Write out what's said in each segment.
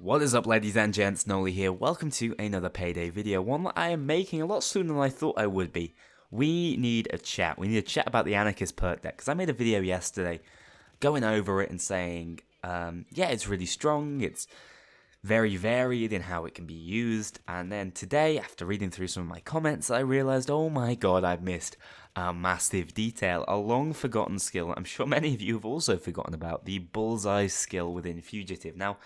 What is up, ladies and gents? Noli here. Welcome to another Payday video, one that I am making a lot sooner than I thought I would be. We need a chat. We need a chat about the Anarchist perk deck, because I made a video yesterday going over it and saying, yeah, it's really strong, it's very varied in how it can be used, and then today, after reading through some of my comments, I realised, oh my god, I've missed a massive detail, a long-forgotten skill. I'm sure many of you have also forgotten about the Bullseye skill within Fugitive. Now,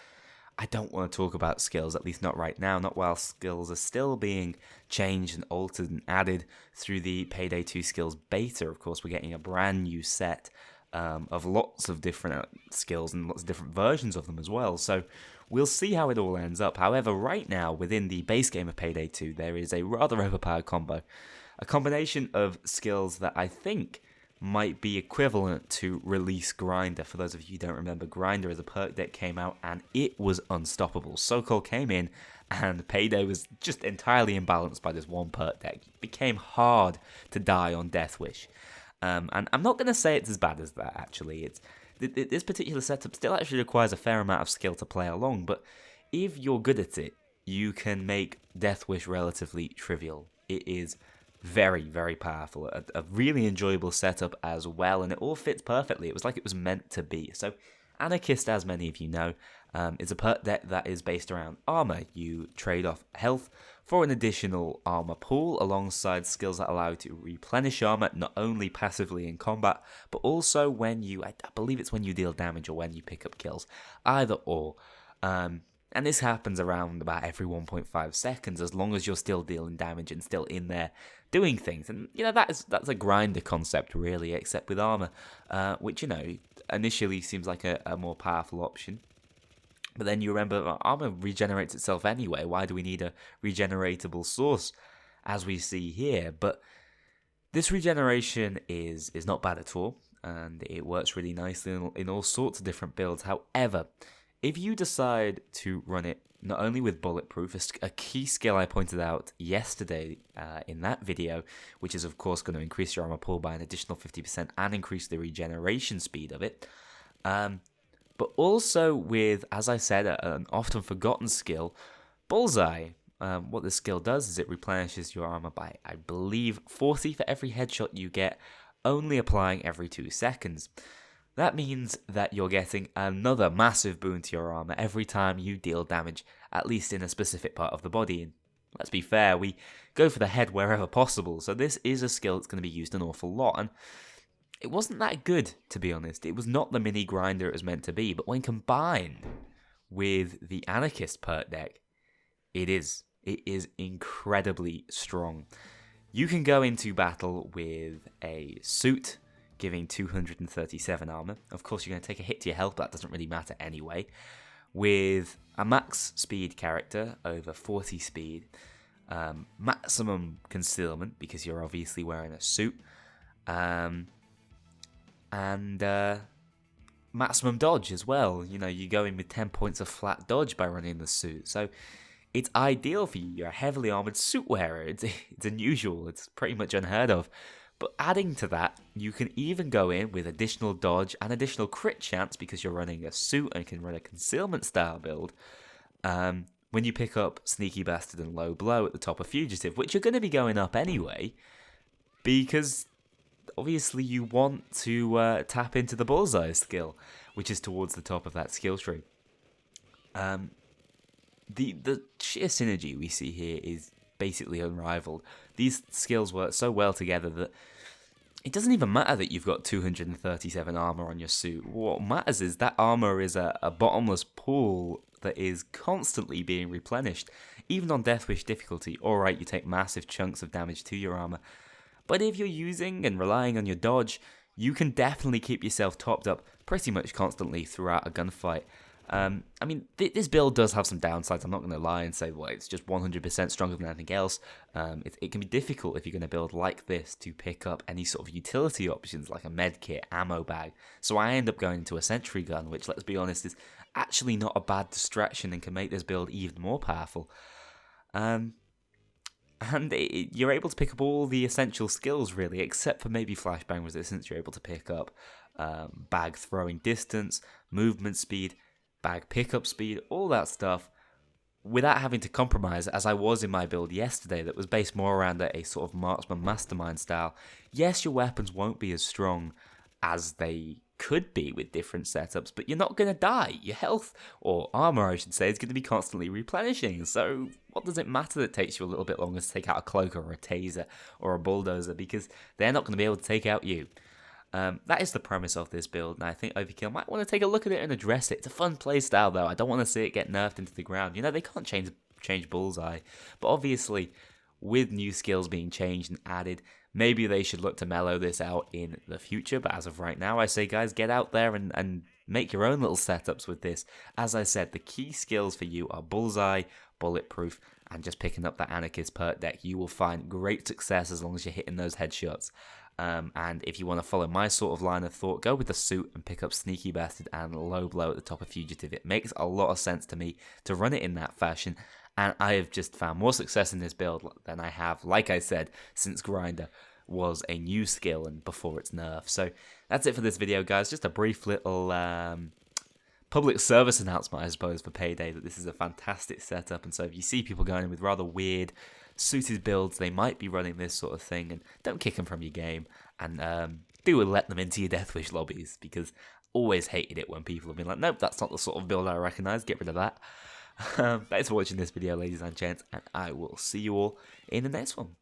I don't want to talk about skills, at least not right now, not while skills are still being changed and altered and added through the Payday 2 skills beta. Of course, we're getting a brand new set of lots of different skills and lots of different versions of them as well. So we'll see how it all ends up. However, right now, within the base game of Payday 2, there is a rather overpowered combo. A combination of skills that I think might be equivalent to Release Grinder. For those of you who don't remember, Grinder as a perk deck came out and it was unstoppable. So-Called came in and Payday was just entirely imbalanced by this one perk deck. It became hard to die on Death Wish. And I'm not going to say it's as bad as that, actually. This particular setup still actually requires a fair amount of skill to play along, but if you're good at it, you can make Death Wish relatively trivial. It is very, very powerful. A really enjoyable setup as well, and it all fits perfectly. It was like it was meant to be. So, Anarchist, as many of you know, is a perk deck that is based around armor. You trade off health for an additional armor pool alongside skills that allow you to replenish armor, not only passively in combat, but also when you, I believe it's when you deal damage or when you pick up kills, either or. And this happens around about every 1.5 seconds, as long as you're still dealing damage and still in there doing things. And, you know, that's a grinder concept, really, except with armor, which, you know, initially seems like a more powerful option. But then you remember, armor regenerates itself anyway. Why do we need a regeneratable source, as we see here? But this regeneration is not bad at all, and it works really nicely in all sorts of different builds. However, if you decide to run it not only with Bulletproof, a key skill I pointed out yesterday in that video, which is of course going to increase your armor pool by an additional 50% and increase the regeneration speed of it, but also with, as I said, an often forgotten skill, Bullseye. What this skill does is it replenishes your armor by, I believe, 40 for every headshot you get, only applying every 2 seconds. That means that you're getting another massive boon to your armor every time you deal damage, at least in a specific part of the body. And let's be fair, we go for the head wherever possible, so this is a skill that's going to be used an awful lot. And it wasn't that good, to be honest. It was not the mini grinder it was meant to be, but when combined with the Anarchist perk deck, it is incredibly strong. You can go into battle with a suit, giving 237 armor. Of course, you're going to take a hit to your health, but that doesn't really matter anyway. With a max speed character, over 40 speed, maximum concealment, because you're obviously wearing a suit, and maximum dodge as well. You know, you go in with 10 points of flat dodge by running the suit. So it's ideal for you. You're a heavily armored suit wearer. It's unusual. It's pretty much unheard of. But adding to that, you can even go in with additional dodge and additional crit chance because you're running a suit and can run a concealment style build when you pick up Sneaky Bastard and Low Blow at the top of Fugitive, which are going to be going up anyway because obviously you want to tap into the Bullseye skill, which is towards the top of that skill tree. The sheer synergy we see here is basically unrivaled. These skills work so well together that it doesn't even matter that you've got 237 armor on your suit. What matters is that armor is a bottomless pool that is constantly being replenished. Even on Death Wish difficulty, alright, you take massive chunks of damage to your armor, but if you're using and relying on your dodge, you can definitely keep yourself topped up pretty much constantly throughout a gunfight. I mean, this build does have some downsides. I'm not going to lie and say, well, it's just 100% stronger than anything else. It can be difficult if you're going to build like this to pick up any sort of utility options like a med kit, ammo bag. So I end up going into a sentry gun, which, let's be honest, is actually not a bad distraction and can make this build even more powerful. You're able to pick up all the essential skills, really, except for maybe flashbang resistance. You're able to pick up bag throwing distance, movement speed, bag pickup speed, all that stuff, without having to compromise, as I was in my build yesterday that was based more around a sort of marksman mastermind style. Yes, your weapons won't be as strong as they could be with different setups, but you're not going to die. Your health, or armor I should say, is going to be constantly replenishing, so what does it matter that it takes you a little bit longer to take out a cloak or a taser or a bulldozer, because they're not going to be able to take out you. That is the premise of this build, and I think Overkill might want to take a look at it and address it. It's a fun playstyle, though. I don't want to see it get nerfed into the ground. You know, they can't change Bullseye, but obviously, with new skills being changed and added, maybe they should look to mellow this out in the future. But as of right now, I say, guys, get out there and make your own little setups with this. As I said, the key skills for you are Bullseye, Bulletproof, and just picking up that Anarchist perk deck. You will find great success as long as you're hitting those headshots. And if you want to follow my sort of line of thought, go with the suit and pick up Sneaky Bastard and Low Blow at the top of Fugitive. It makes a lot of sense to me to run it in that fashion, and I have just found more success in this build than I have, like I said, since Grinder was a new skill and before its nerf. So that's it for this video, guys. Just a brief little public service announcement, I suppose, for Payday, that this is a fantastic setup, and so if you see people going in with rather weird suited builds, they might be running this sort of thing, and don't kick them from your game, and do let them into your Deathwish lobbies, because always hated it when people have been like, nope, that's not the sort of build I recognise, get rid of that. Thanks for watching this video, ladies and gents, and I will see you all in the next one.